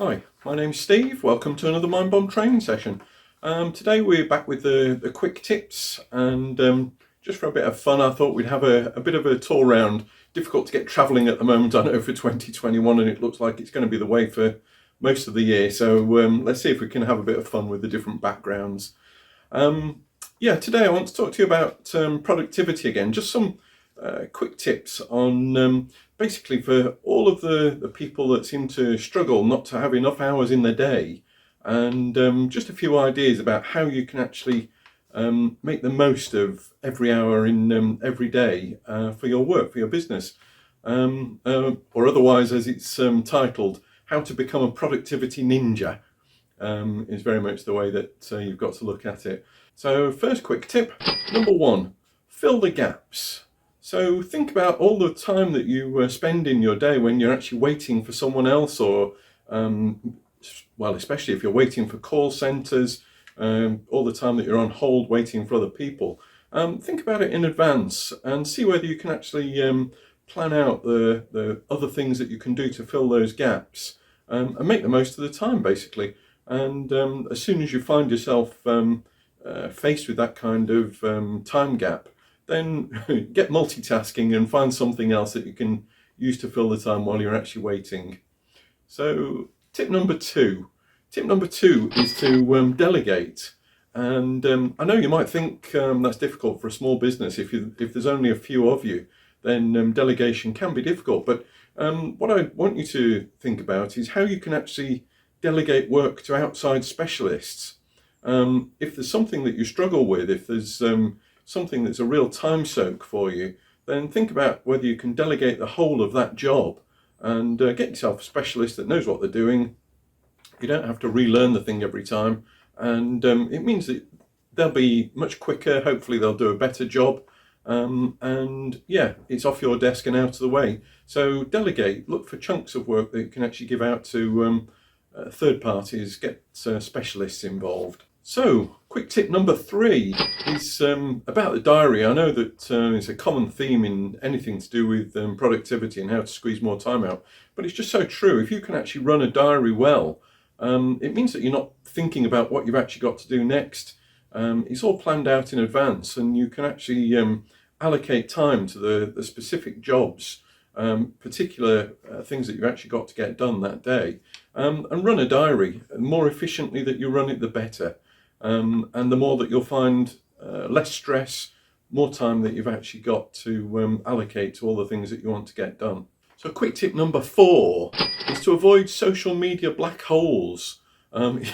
Hi, my name's Steve. Welcome to another Mindbomb Training session. Today we're back with the quick tips, and just for a bit of fun I thought we'd have a bit of a tour round. Difficult to get travelling at the moment, I know, for 2021, and it looks like it's going to be the way for most of the year, so let's see if we can have a bit of fun with the different backgrounds. Today I want to talk to you about productivity again, just some quick tips on basically for all of the people that seem to struggle not to have enough hours in their day, and just a few ideas about how you can actually make the most of every hour in every day for your work, for your business, or otherwise, as it's titled, How to Become a Productivity Ninja, is very much the way that you've got to look at it. So first quick tip, number one, fill the gaps. So think about all the time that you spend in your day when you're actually waiting for someone else, or especially if you're waiting for call centres, all the time that you're on hold waiting for other people. Think about it in advance and see whether you can actually plan out the other things that you can do to fill those gaps, and make the most of the time, basically. And as soon as you find yourself faced with that kind of time gap, then get multitasking and find something else that you can use to fill the time while you're actually waiting. So tip number two is to delegate. And I know you might think that's difficult for a small business. If there's only a few of you, then delegation can be difficult. But what I want you to think about is how you can actually delegate work to outside specialists. If there's something that you struggle with, if there's something that's a real time soak for you, then think about whether you can delegate the whole of that job and get yourself a specialist that knows what they're doing. You don't have to relearn the thing every time, and it means that they'll be much quicker. Hopefully they'll do a better job, and yeah, it's off your desk and out of the way. So delegate, look for chunks of work that you can actually give out to third parties, get specialists involved. So, quick tip number three is about the diary. I know that it's a common theme in anything to do with productivity and how to squeeze more time out, but it's just so true. If you can actually run a diary well, it means that you're not thinking about what you've actually got to do next. It's all planned out in advance, and you can actually allocate time to the specific jobs, particular things that you've actually got to get done that day, and run a diary. The more efficiently that you run it, the better. And the more that you'll find less stress, more time that you've actually got to allocate to all the things that you want to get done. So quick tip number four is to avoid social media black holes.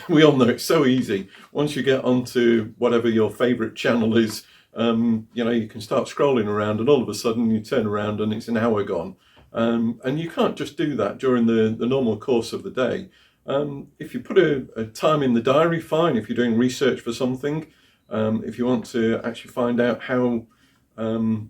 We all know it's so easy. Once you get onto whatever your favourite channel is, you can start scrolling around, and all of a sudden you turn around and it's an hour gone. And you can't just do that during the normal course of the day. If you put a time in the diary, fine. If you're doing research for something, if you want to actually find out how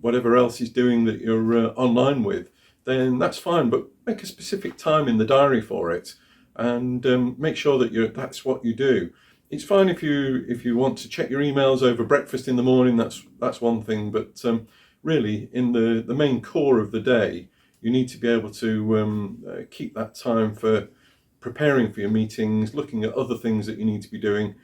whatever else is doing that you're online with, then that's fine. But make a specific time in the diary for it, and make sure that that's what you do. It's fine if you want to check your emails over breakfast in the morning. That's one thing. But really, in the main core of the day, you need to be able to keep that time for preparing for your meetings, looking at other things that you need to be doing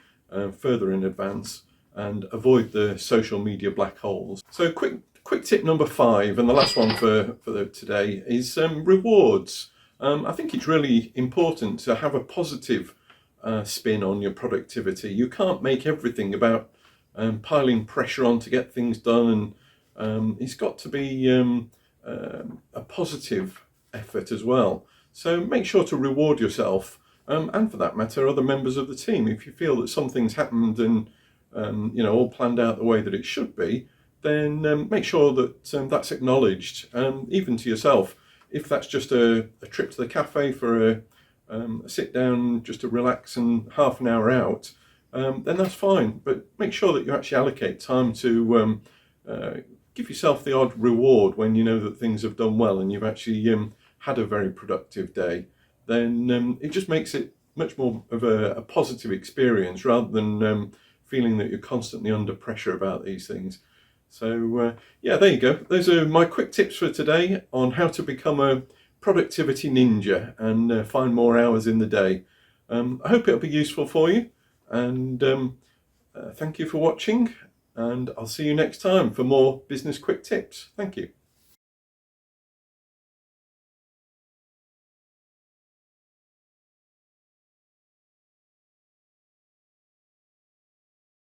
further in advance, and avoid the social media black holes. So quick tip number five, and the last one for today, is rewards. I think it's really important to have a positive spin on your productivity. You can't make everything about piling pressure on to get things done, and it's got to be a positive effort as well. So make sure to reward yourself, and for that matter, other members of the team. If you feel that something's happened and all planned out the way that it should be, then make sure that that's acknowledged, even to yourself. If that's just a trip to the cafe for a sit down, just to relax and half an hour out, then that's fine. But make sure that you actually allocate time to give yourself the odd reward when you know that things have done well and you've actually had a very productive day. Then it just makes it much more of a positive experience, rather than feeling that you're constantly under pressure about these things. So there you go. Those are my quick tips for today on how to become a productivity ninja and find more hours in the day. I hope it'll be useful for you, and thank you for watching, and I'll see you next time for more business quick tips. Thank you.